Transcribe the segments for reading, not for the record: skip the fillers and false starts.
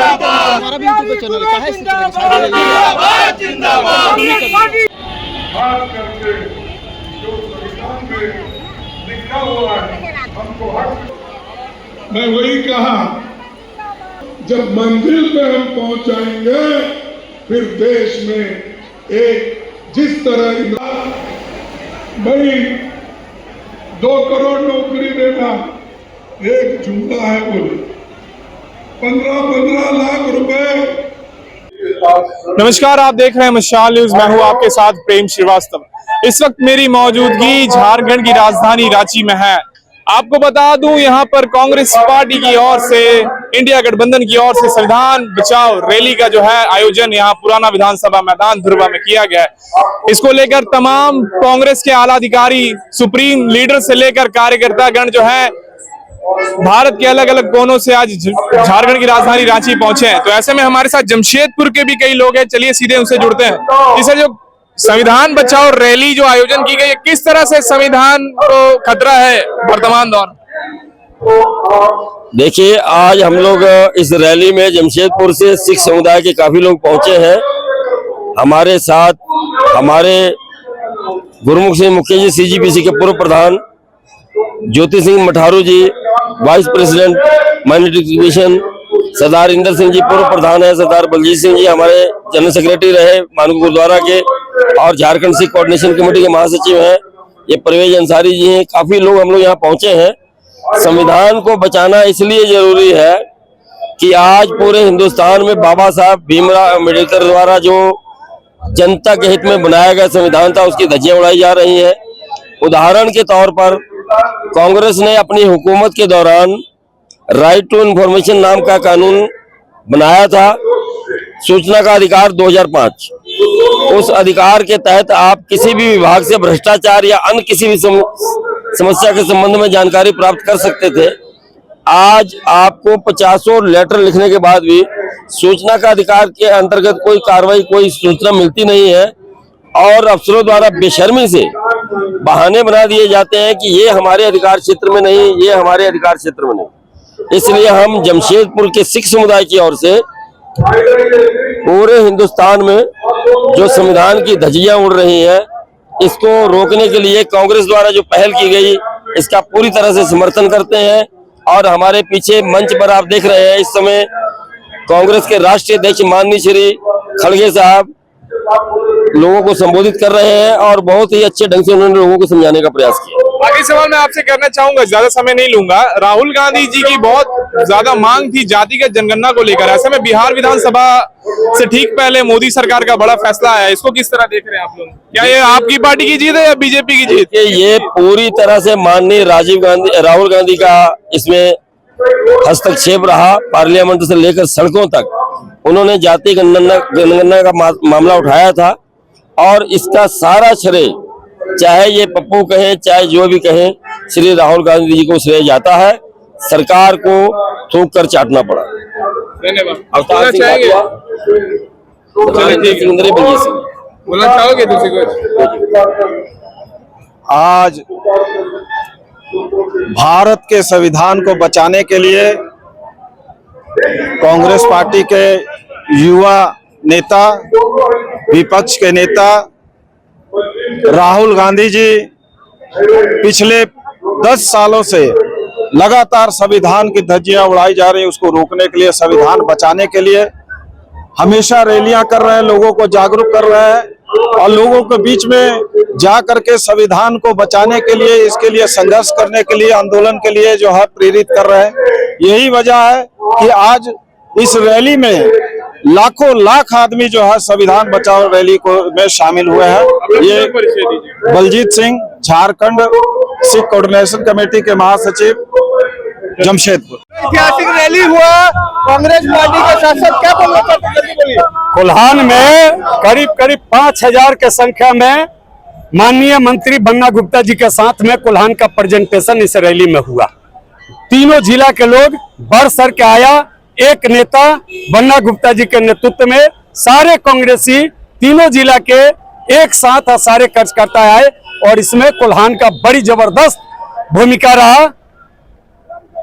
हमारा भी यूट्यूब पे चैनल है, जिंदाबाद जिंदाबाद। खास करके जो संविधान में लिखा हुआ है हमको हक। मैं वही कहा, जब मंजिल पे हम पहुंच जाएंगे फिर देश में एक जिस तरह भाई 2 करोड़ नौकरी देना एक जुमला है, बोले 15-15 लाख रुपए। नमस्कार, आप देख रहे हैं मशाल न्यूज। मैं हूं आपके साथ प्रेम श्रीवास्तव। इस वक्त मेरी मौजूदगी झारखंड की राजधानी रांची में है। आपको बता दूं, यहां पर कांग्रेस पार्टी की ओर से, इंडिया गठबंधन की ओर से संविधान बचाओ रैली का जो है आयोजन यहां पुराना विधानसभा मैदान धुर्वा में किया गया है। इसको लेकर तमाम कांग्रेस के आला अधिकारी, सुप्रीम लीडर से लेकर कार्यकर्ता गण जो है भारत के अलग अलग कोनों से आज झारखंड की राजधानी रांची पहुंचे हैं। तो ऐसे में हमारे साथ जमशेदपुर के भी कई लोग हैं, चलिए सीधे उनसे जुड़ते हैं। इसे जो संविधान बचाओ रैली जो आयोजन की गई है, किस तरह से संविधान को खतरा है वर्तमान दौर? देखिए, आज हम लोग इस रैली में जमशेदपुर से सिख समुदाय के काफी लोग पहुंचे हैं। हमारे साथ हमारे गुरमुख सिंह मुखिया जी, CGPC के पूर्व प्रधान, ज्योति सिंह मठारू जी वाइस प्रेसिडेंट माइनॉरिटी कमीशन, सरदार इंदर सिंह जी पूर्व प्रधान है, सरदार बलजीत सिंह जी हमारे जनरल सेक्रेटरी रहे मानव गुरुद्वारा के, और झारखंड सिख कोऑर्डिनेशन कमेटी के महासचिव हैं, ये परवेज अंसारी जी हैं। काफी लोग हम लोग यहाँ पहुंचे हैं। संविधान को बचाना इसलिए जरूरी है कि आज पूरे हिंदुस्तान में बाबा साहब भीमराव अम्बेडकर द्वारा जो जनता के हित में बनाया गया संविधान था, उसकी धज्जियां उड़ाई जा रही है। उदाहरण के तौर पर कांग्रेस ने अपनी हुकूमत के दौरान राइट टू इन्फॉर्मेशन नाम का कानून बनाया था, सूचना का अधिकार 2005। उस अधिकार के तहत आप किसी भी विभाग से भ्रष्टाचार या अन्य किसी भी समस्या के संबंध में जानकारी प्राप्त कर सकते थे। आज आपको 50 लेटर लिखने के बाद भी सूचना का अधिकार के अंतर्गत कोई कार्रवाई, कोई सूचना मिलती नहीं है, और अफसरों द्वारा बेशर्मी से बहाने बना दिए जाते हैं कि ये हमारे अधिकार क्षेत्र में नहीं, ये हमारे अधिकार क्षेत्र में नहीं। इसलिए हम जमशेदपुर के सिख समुदाय की ओर से पूरे हिंदुस्तान में जो संविधान की धज्जियां उड़ रही हैं, इसको रोकने के लिए कांग्रेस द्वारा जो पहल की गई, इसका पूरी तरह से समर्थन करते हैं। और हमारे पीछे मंच पर आप देख रहे हैं, इस समय कांग्रेस के राष्ट्रीय अध्यक्ष माननीय श्री खड़गे साहब लोगों को संबोधित कर रहे हैं, और बहुत ही अच्छे ढंग से उन्होंने लोगों को समझाने का प्रयास किया। आगे सवाल मैं आपसे करना चाहूंगा, ज्यादा समय नहीं लूंगा। राहुल गांधी जी की बहुत ज्यादा मांग थी जातिगत जनगणना को लेकर। ऐसे में बिहार विधानसभा से ठीक पहले मोदी सरकार का बड़ा फैसला आया, इसको किस तरह देख रहे हैं आप लोग? क्या ये आपकी पार्टी की जीत है या बीजेपी की जीत? ये पूरी तरह से माननीय राहुल गांधी का इसमें हस्तक्षेप रहा। पार्लियामेंट से लेकर सड़कों तक उन्होंने जाति जनगणना का मामला उठाया था, और इसका सारा श्रेय, चाहे ये पप्पू कहें चाहे जो भी कहें, श्री राहुल गांधी जी को श्रेय जाता है। सरकार को थूक कर चाटना पड़ा। धन्यवाद। अवतार सिंह बोलना चाहोगे दूसरी को? आज भारत के संविधान को बचाने के लिए कांग्रेस पार्टी के युवा नेता, विपक्ष के नेता राहुल गांधी जी पिछले 10 सालों से लगातार संविधान की धज्जियां उड़ाई जा रही है, उसको रोकने के लिए, संविधान बचाने के लिए हमेशा रैलियां कर रहे हैं, लोगों को जागरूक कर रहे हैं, और लोगों के बीच में जा करके संविधान को बचाने के लिए, इसके लिए संघर्ष करने के लिए, आंदोलन के लिए जो है प्रेरित कर रहे हैं। यही वजह है कि आज इस रैली में लाखों लाख आदमी जो है संविधान बचाओ रैली को में शामिल हुए हैं। ये बलजीत सिंह, झारखंड सिख कोऑर्डिनेशन कमेटी के महासचिव, जमशेदपुर। ऐतिहासिक रैली हुआ, कांग्रेस पार्टी के शासक क्या बोलना चाहते हैं? कोल्हान में करीब 5000 के संख्या में माननीय मंत्री बन्ना गुप्ता जी के साथ में कोल्हान का प्रेजेंटेशन इस रैली में हुआ। तीनों जिला के लोग बढ़ सर के आया। एक नेता बन्ना गुप्ता जी के नेतृत्व में सारे कांग्रेसी तीनों जिला के एक साथ सारे कार्यकर्ता आए, और इसमें कोल्हान का बड़ी जबरदस्त भूमिका रहा,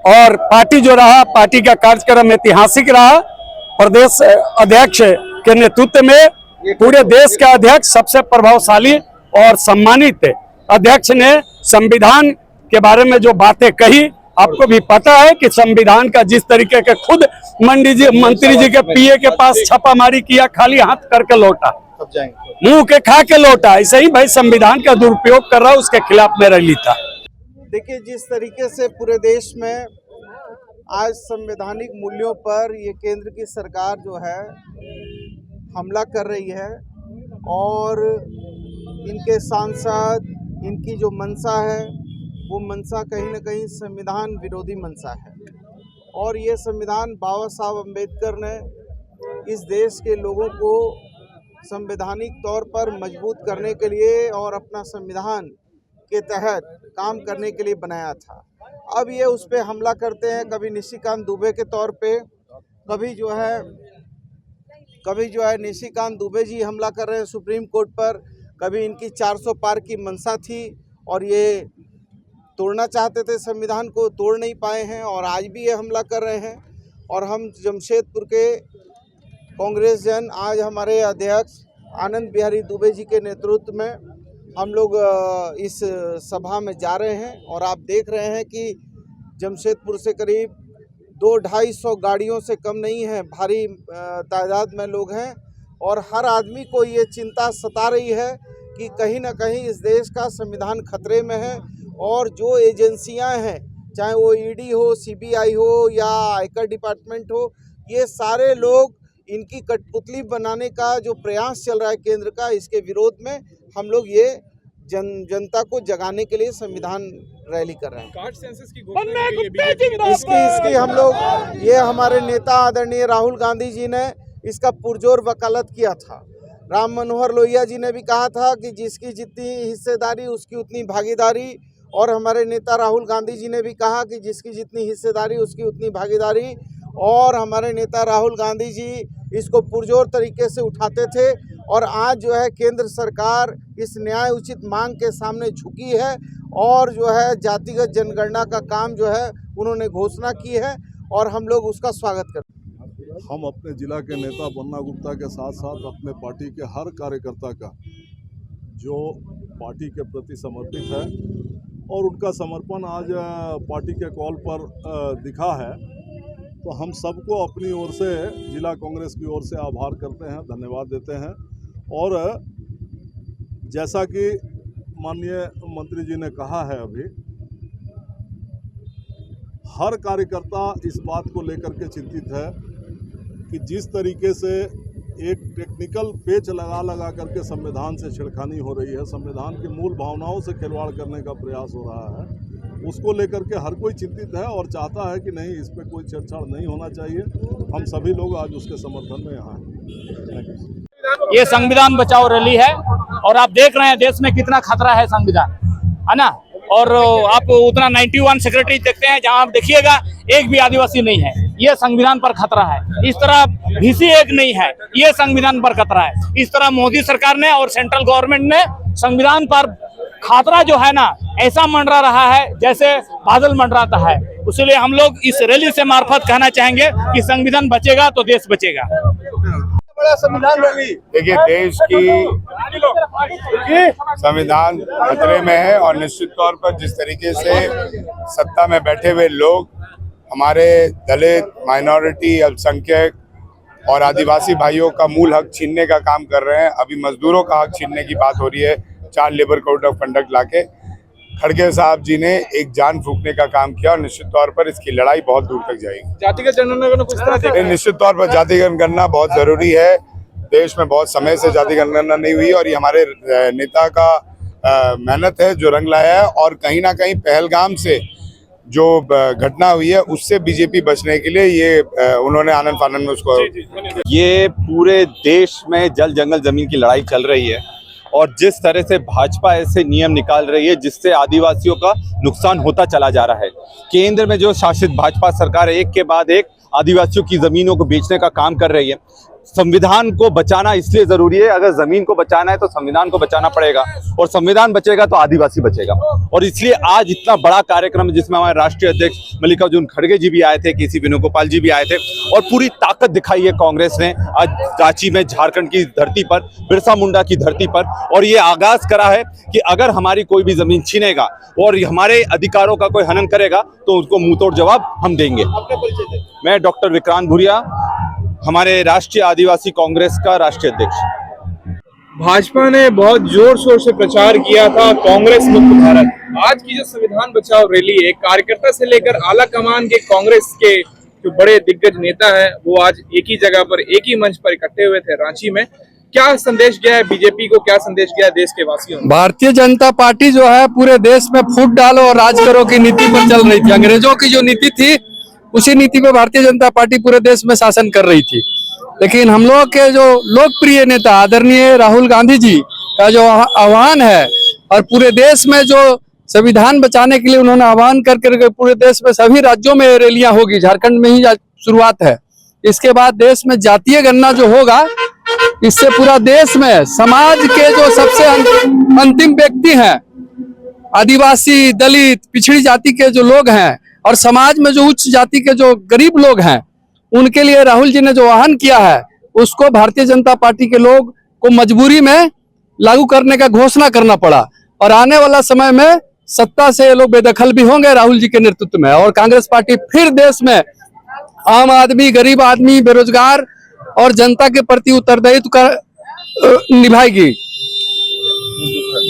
और पार्टी जो रहा, पार्टी का कार्यक्रम ऐतिहासिक रहा। प्रदेश अध्यक्ष के नेतृत्व में पूरे देश के अध्यक्ष सबसे प्रभावशाली और सम्मानित अध्यक्ष ने संविधान के बारे में जो बातें कही, आपको भी पता है कि संविधान का जिस तरीके के खुद मंत्री जी के पीए के पास छापामारी किया, खाली हाथ करके लौटा, मुंह के खा के लौटा, ऐसे ही भाई संविधान का दुरुपयोग कर रहा है, उसके खिलाफ मेरा रैली था। देखिए, जिस तरीके से पूरे देश में आज संवैधानिक मूल्यों पर ये केंद्र की सरकार जो है हमला कर रही है और इनके सांसद, इनकी जो मंशा है वो मंशा कहीं न कहीं संविधान विरोधी मंशा है। और ये संविधान बाबा साहब अम्बेडकर ने इस देश के लोगों को संवैधानिक तौर पर मजबूत करने के लिए और अपना संविधान के तहत काम करने के लिए बनाया था। अब ये उस पर हमला करते हैं, कभी निशिकांत दुबे के तौर पे, कभी जो है निशिकांत दुबे जी हमला कर रहे हैं सुप्रीम कोर्ट पर, कभी इनकी 400 पार की मंशा थी और ये तोड़ना चाहते थे संविधान को, तोड़ नहीं पाए हैं और आज भी ये हमला कर रहे हैं। और हम जमशेदपुर के कांग्रेस जन आज हमारे अध्यक्ष आनंद बिहारी दुबे जी के नेतृत्व में हम लोग इस सभा में जा रहे हैं और आप देख रहे हैं कि जमशेदपुर से करीब 200-250 गाड़ियों से कम नहीं है, भारी तादाद में लोग हैं और हर आदमी को ये चिंता सता रही है कि कहीं ना कहीं इस देश का संविधान खतरे में है और जो एजेंसियां हैं, चाहे वो ईडी हो, सीबीआई हो या आयकर डिपार्टमेंट हो, ये सारे लोग इनकी कठपुतली बनाने का जो प्रयास चल रहा है केंद्र का, इसके विरोध में हम लोग ये जनता को जगाने के लिए संविधान रैली कर रहे हैं। इसकी हम लोग ये हमारे नेता आदरणीय राहुल गांधी जी ने इसका पुरजोर वकालत किया था। राम मनोहर लोहिया जी ने भी कहा था कि जिसकी जितनी हिस्सेदारी उसकी उतनी भागीदारी, और हमारे नेता राहुल गांधी जी ने भी कहा कि जिसकी जितनी हिस्सेदारी उसकी उतनी भागीदारी। और हमारे नेता राहुल गांधी जी इसको पुरजोर तरीके से उठाते थे और आज जो है केंद्र सरकार इस न्याय उचित मांग के सामने झुकी है और जो है जातिगत जनगणना का काम जो है उन्होंने घोषणा की है और हम लोग उसका स्वागत करते हैं। हम अपने जिला के नेता बन्ना गुप्ता के साथ साथ अपने पार्टी के हर कार्यकर्ता का जो पार्टी के प्रति समर्पित है और उनका समर्पण आज पार्टी के कॉल पर दिखा है, तो हम सबको अपनी ओर से, जिला कांग्रेस की ओर से आभार करते हैं, धन्यवाद देते हैं। और जैसा कि माननीय मंत्री जी ने कहा है, अभी हर कार्यकर्ता इस बात को लेकर के चिंतित है कि जिस तरीके से एक टेक्निकल पेच लगा करके संविधान से छेड़खानी हो रही है, संविधान की मूल भावनाओं से खिलवाड़ करने का प्रयास हो रहा है, उसको लेकर के हर कोई चिंतित है और चाहता है कि नहीं, इस पर कोई छेड़छाड़ नहीं होना चाहिए। हम सभी लोग आज उसके समर्थन में यहाँ हैं। ये संविधान बचाओ रैली है और आप देख रहे हैं देश में कितना खतरा है संविधान, है ना। और आप उतना 91 सेक्रेटरी देखते हैं, जहां आप देखिएगा एक भी आदिवासी नहीं है, ये संविधान पर खतरा है। इस तरह भीसी एक नहीं है, ये संविधान पर खतरा है। इस तरह मोदी सरकार ने और सेंट्रल गवर्नमेंट ने संविधान पर खतरा जो है ना, ऐसा मंडरा रहा है जैसे बादल मंडराता है। इसलिए हम लोग इस रैली से मार्फत कहना चाहेंगे कि संविधान बचेगा तो देश बचेगा। बड़ा संविधान रैली। देखिए, देश की संविधान खतरे में है और निश्चित तौर पर जिस तरीके से सत्ता में बैठे हुए लोग हमारे दलित, माइनॉरिटी, अल्पसंख्यक और आदिवासी भाइयों का मूल हक छीनने का काम कर रहे हैं। अभी मजदूरों का हक छीनने की बात हो रही है, child labour code of conduct लाके खड़गे साहब जी ने एक जान फूंकने का काम किया और निश्चित तौर पर इसकी लड़ाई बहुत दूर तक जाएगी। जातिगत जनगणना कुछ तरह निश्चित तौर पर जाति जनगणना बहुत जरूरी है। देश में बहुत समय से जाति जनगणना नहीं हुई और ये हमारे नेता का मेहनत है जो रंग लाया है। और कहीं ना कहीं पहलगाम से जो घटना हुई है उससे बीजेपी बचने के लिए ये उन्होंने आनंद फानंद में उसको, ये पूरे देश में जल जंगल जमीन की लड़ाई चल रही है और जिस तरह से भाजपा ऐसे नियम निकाल रही है जिससे आदिवासियों का नुकसान होता चला जा रहा है। केंद्र में जो शासित भाजपा सरकार एक के बाद एक आदिवासियों की जमीनों को बेचने का काम कर रही है। संविधान को बचाना इसलिए जरूरी है, अगर जमीन को बचाना है तो संविधान को बचाना पड़ेगा, और संविधान बचेगा तो आदिवासी बचेगा। और इसलिए आज इतना बड़ा कार्यक्रम जिसमें हमारे राष्ट्रीय अध्यक्ष मल्लिकार्जुन खड़गे जी भी आए थे, केसी वेणुगोपाल जी भी आए थे, और पूरी ताकत दिखाई है कांग्रेस ने आज रांची में, झारखंड की धरती पर, बिरसा मुंडा की धरती पर। और ये आगाज करा है कि अगर हमारी कोई भी जमीन छीनेगा और हमारे अधिकारों का कोई हनन करेगा तो उसको मुंहतोड़ जवाब हम देंगे। मैं डॉक्टर विक्रांत भूरिया, हमारे राष्ट्रीय आदिवासी कांग्रेस का राष्ट्रीय अध्यक्ष। भाजपा ने बहुत जोर शोर से प्रचार किया था कांग्रेस मुक्त भारत। आज की जो संविधान बचाओ रैली है, कार्यकर्ता से लेकर आला कमान के कांग्रेस के जो बड़े दिग्गज नेता है वो आज एक ही जगह पर, एक ही मंच पर इकट्ठे हुए थे रांची में। क्या संदेश गया है बीजेपी को, क्या संदेश गया है देश के वासियों को? भारतीय जनता पार्टी जो है पूरे देश में फूट डालो और राज करो की नीति पर चल रही थी। अंग्रेजों की जो नीति थी उसी नीति पे भारतीय जनता पार्टी पूरे देश में शासन कर रही थी। लेकिन हम लोग के जो लोकप्रिय नेता आदरणीय राहुल गांधी जी का जो आह्वान है, और पूरे देश में जो संविधान बचाने के लिए उन्होंने आह्वान करके पूरे देश में सभी राज्यों में रैलियां होगी, झारखंड में ही शुरुआत है। इसके बाद देश में जातीय गणना जो होगा, इससे पूरा देश में समाज के जो सबसे अंतिम व्यक्ति हैं, आदिवासी, दलित, पिछड़ी जाति के जो लोग हैं, और समाज में जो उच्च जाति के जो गरीब लोग हैं, उनके लिए राहुल जी ने जो आह्वान किया है उसको भारतीय जनता पार्टी के लोग को मजबूरी में लागू करने का घोषणा करना पड़ा। और आने वाला समय में सत्ता से ये लोग बेदखल भी होंगे राहुल जी के नेतृत्व में, और कांग्रेस पार्टी फिर देश में आम आदमी, गरीब आदमी, बेरोजगार और जनता के प्रति उत्तरदायित्व का निभाएगी।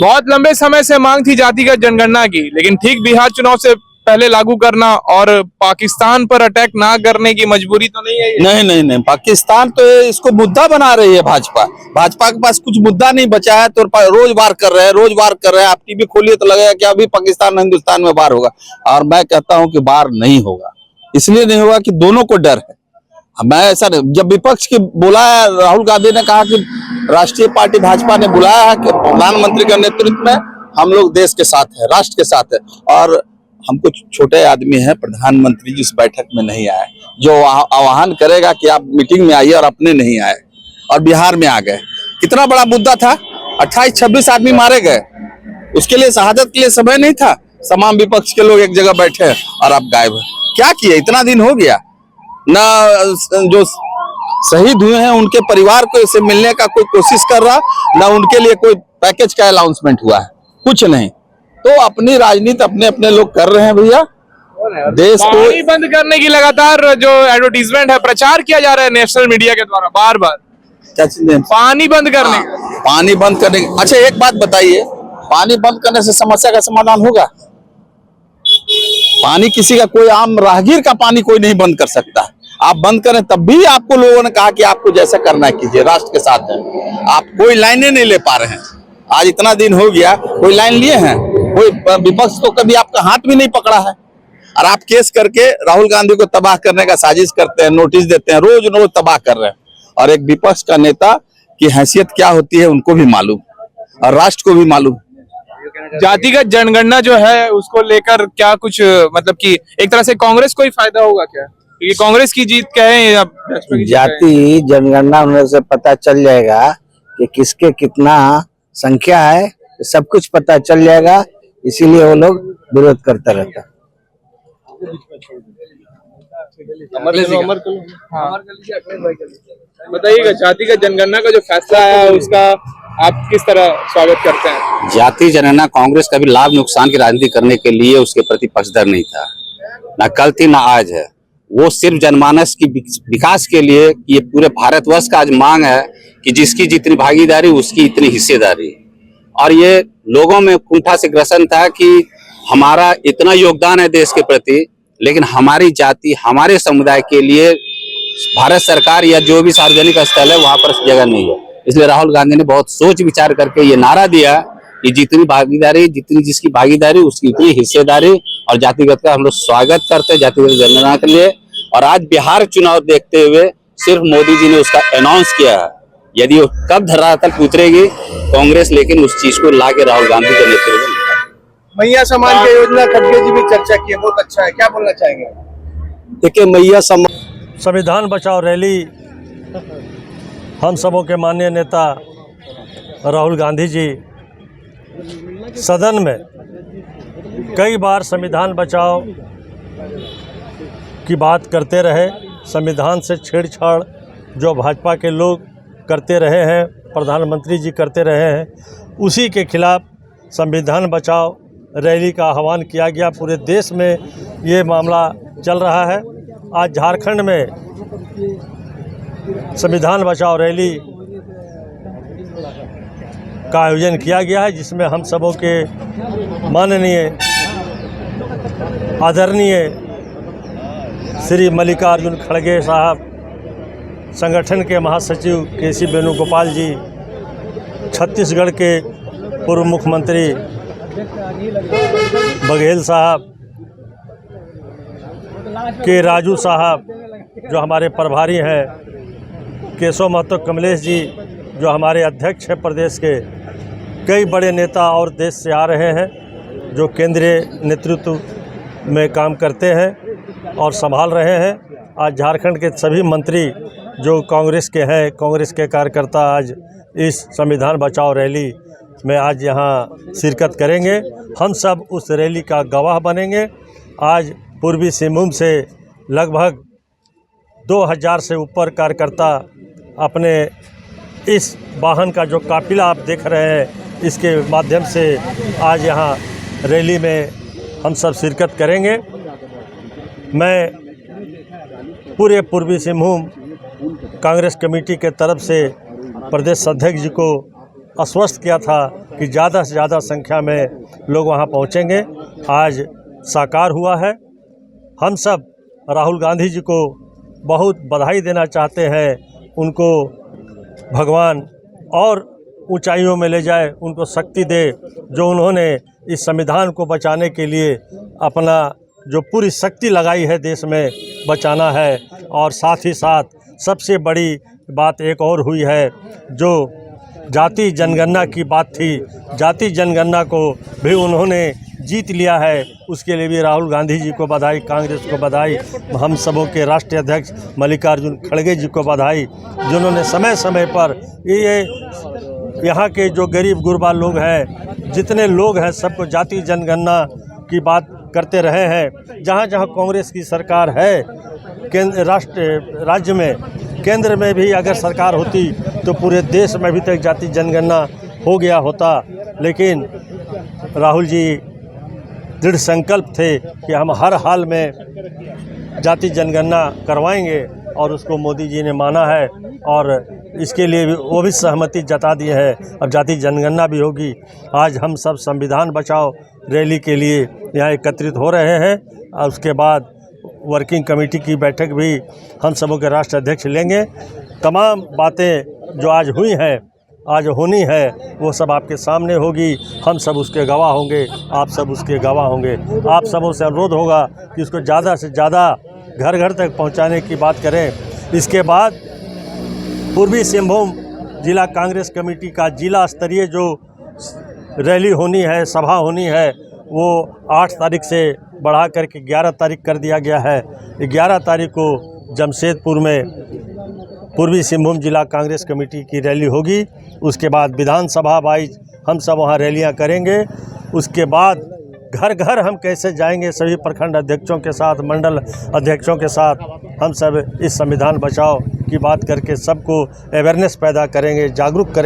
बहुत लंबे समय से मांग थी जातिगत जनगणना की, लेकिन ठीक बिहार चुनाव से पहले लागू करना और पाकिस्तान पर अटैक ना करने की मजबूरी तो नहीं है ये? नहीं नहीं नहीं, पाकिस्तान तो इसको मुद्दा बना रही है भाजपा। भाजपा के पास कुछ मुद्दा नहीं बचा है तो रोज वार कर रहे हैं, रोज वार कर रहे हैं। आप टीवी खोलिए तो लगेगा कि अभी पाकिस्तान हिंदुस्तान में वार होगा, और मैं कहता हूं कि वार नहीं होगा। इसलिए नहीं होगा कि दोनों को डर है। मैं ऐसा, जब विपक्ष की बुलाया, राहुल गांधी ने कहा कि राष्ट्रीय पार्टी भाजपा ने बुलाया है कि प्रधानमंत्री के नेतृत्व में हम लोग देश के साथ है, राष्ट्र के साथ है, और हम कुछ छोटे आदमी हैं, प्रधानमंत्री जी उस बैठक में नहीं आए, जो आह्वान करेगा कि आप मीटिंग में आइए, और अपने नहीं आए और बिहार में आ गए। कितना बड़ा मुद्दा था, 28-26 आदमी मारे गए, उसके लिए शहादत के लिए समय नहीं था। तमाम विपक्ष के लोग एक जगह बैठे और आप गायब हैं। क्या किए, इतना दिन हो गया ना, जो शहीद हुए हैं उनके परिवार को इससे मिलने का कोई कोशिश कर रहा, ना उनके लिए कोई पैकेज का अनाउंसमेंट हुआ है, कुछ नहीं। तो अपनी राजनीति अपने अपने लोग कर रहे हैं भैया। देश को पानी बंद करने की लगातार जो एडवर्टीजमेंट है, प्रचार किया जा रहा है नेशनल मीडिया के द्वारा बार बार, क्या चीज है? पानी बंद करने पानी बंद करने। अच्छा एक बात बताइए, पानी बंद करने से समस्या का समाधान होगा? पानी किसी का, कोई आम राहगीर का पानी कोई नहीं बंद कर सकता। आप बंद करें तब भी आपको लोगों ने कहा कि आपको जैसा करना है कीजिए, राष्ट्र के साथ है। आप कोई लाइनें नहीं ले पा रहे हैं। आज इतना दिन हो गया, कोई लाइन लिए हैं? कोई विपक्ष तो कभी आपका हाथ भी नहीं पकड़ा है, और आप केस करके राहुल गांधी को तबाह करने का साजिश करते हैं, नोटिस देते हैं, रोज रोज तबाह कर रहे हैं। और एक विपक्ष का नेता की हैसियत क्या होती है उनको भी मालूम, और राष्ट्र को भी मालूम। जातिगत जनगणना जो है उसको लेकर क्या कुछ, मतलब कि एक तरह से कांग्रेस को ही फायदा होगा क्या? क्योंकि कांग्रेस की जीत कहें या भाजपा की जीत कहें? जाति जनगणना होने से पता चल जाएगा कि किसके कितना संख्या है, सब कुछ पता चल जाएगा, इसीलिए वो लोग विरोध करता रहता। बताइएगा, जातिगत जनगणना का जो फैसला है उसका आप किस तरह स्वागत करते हैं? जाति जनगणना कांग्रेस कभी लाभ नुकसान की राजनीति करने के लिए उसके प्रति पक्षधर नहीं था, ना कल थी ना आज है। वो सिर्फ जनमानस की विकास के लिए, ये पूरे भारतवर्ष का आज मांग है कि जिसकी जितनी भागीदारी उसकी इतनी हिस्सेदारी। और ये लोगों में कुंठा से ग्रसन था कि हमारा इतना योगदान है देश के प्रति, लेकिन हमारी जाति, हमारे समुदाय के लिए भारत सरकार या जो भी सार्वजनिक स्थल है वहां पर जगह नहीं है। इसलिए राहुल गांधी ने बहुत सोच विचार करके ये नारा दिया कि जितनी भागीदारी, जितनी जिसकी भागीदारी उसकी इतनी हिस्सेदारी, और जातिगत का हम लोग स्वागत करते हैं जातिगत जनगणना के लिए। और आज बिहार चुनाव देखते हुए सिर्फ मोदी जी ने उसका अनाउंस किया है, यदि वो कब धरातल पर उतरेगी कांग्रेस, लेकिन उस चीज को लाके राहुल गांधी के नेतृत्व में। मैया सम्मान की योजना खड़गे जी भी चर्चा की है, बहुत अच्छा है, क्या बोलना चाहेंगे? देखिए, मैया संविधान बचाओ रैली हम सबों के माननीय नेता राहुल गांधी जी सदन में कई बार संविधान बचाओ की बात करते रहे। संविधान से छेड़छाड़ जो भाजपा के लोग करते रहे हैं, प्रधानमंत्री जी करते रहे हैं, उसी के खिलाफ संविधान बचाओ रैली का आह्वान किया गया। पूरे देश में ये मामला चल रहा है। आज झारखंड में संविधान बचाओ रैली का आयोजन किया गया है, जिसमें हम सबों के माननीय आदरणीय श्री मल्लिकार्जुन खड़गे साहब, संगठन के महासचिव केसी वेणुगोपाल जी, छत्तीसगढ़ के पूर्व मुख्यमंत्री बघेल साहब, के राजू साहब जो हमारे प्रभारी हैं, केशव महतो कमलेश जी जो हमारे अध्यक्ष हैं प्रदेश के, कई बड़े नेता और देश से आ रहे हैं जो केंद्रीय नेतृत्व में काम करते हैं और संभाल रहे हैं। आज झारखंड के सभी मंत्री जो कांग्रेस के हैं, कांग्रेस के कार्यकर्ता आज इस संविधान बचाओ रैली में आज यहाँ शिरकत करेंगे। हम सब उस रैली का गवाह बनेंगे। आज पूर्वी सिंहभूम से लगभग 2000 से ऊपर कार्यकर्ता अपने इस वाहन का जो काफिला आप देख रहे हैं, इसके माध्यम से आज यहाँ रैली में हम सब शिरकत करेंगे। मैं पूरे पूर्वी सिंहभूम कांग्रेस कमेटी के तरफ से प्रदेश अध्यक्ष जी को आश्वस्त किया था कि ज़्यादा से ज़्यादा संख्या में लोग वहाँ पहुँचेंगे। आज साकार हुआ है। हम सब राहुल गांधी जी को बहुत बधाई देना चाहते हैं। उनको भगवान और ऊंचाइयों में ले जाए, उनको शक्ति दे, जो उन्होंने इस संविधान को बचाने के लिए अपना जो पूरी शक्ति लगाई है देश में बचाना है। और साथ ही साथ सबसे बड़ी बात एक और हुई है, जो जाति जनगणना की बात थी, जाति जनगणना को भी उन्होंने जीत लिया है। उसके लिए भी राहुल गांधी जी को बधाई, कांग्रेस को बधाई, हम सबों के राष्ट्रीय अध्यक्ष मल्लिकार्जुन खड़गे जी को बधाई, जिन्होंने समय समय पर ये यहाँ के जो गरीब गुरबा लोग हैं, जितने लोग हैं, सबको जाति जनगणना की बात करते रहे हैं। जहाँ जहाँ कांग्रेस की सरकार है राज्य में, केंद्र में भी अगर सरकार होती तो पूरे देश में अभी तक जाति जनगणना हो गया होता। लेकिन राहुल जी दृढ़ संकल्प थे कि हम हर हाल में जाति जनगणना करवाएंगे, और उसको मोदी जी ने माना है और इसके लिए भी वो भी सहमति जता दी है। अब जाति जनगणना भी होगी। आज हम सब संविधान बचाओ रैली के लिए यहाँ एकत्रित हो रहे हैं, और उसके बाद वर्किंग कमेटी की बैठक भी हम सबों के राष्ट्रीय अध्यक्ष लेंगे। तमाम बातें जो आज हुई हैं, आज होनी है, वो सब आपके सामने होगी। हम सब उसके गवाह होंगे, आप सब उसके गवाह होंगे। आप सबों से अनुरोध होगा कि उसको ज़्यादा से ज़्यादा घर घर तक पहुंचाने की बात करें। इसके बाद पूर्वी सिंहभूम जिला कांग्रेस कमेटी का जिला स्तरीय जो रैली होनी है, सभा होनी है, वो 8 तारीख से बढ़ा करके 11 तारीख कर दिया गया है। 11 तारीख को जमशेदपुर में पूर्वी सिंहभूम जिला कांग्रेस कमेटी की रैली होगी। उसके बाद विधानसभा वाइज हम सब वहाँ रैलियाँ करेंगे। उसके बाद घर घर हम कैसे जाएंगे, सभी प्रखंड अध्यक्षों के साथ, मंडल अध्यक्षों के साथ हम सब इस संविधान बचाओ की बात करके सबको अवेयरनेस पैदा करेंगे, जागरूक करेंगे।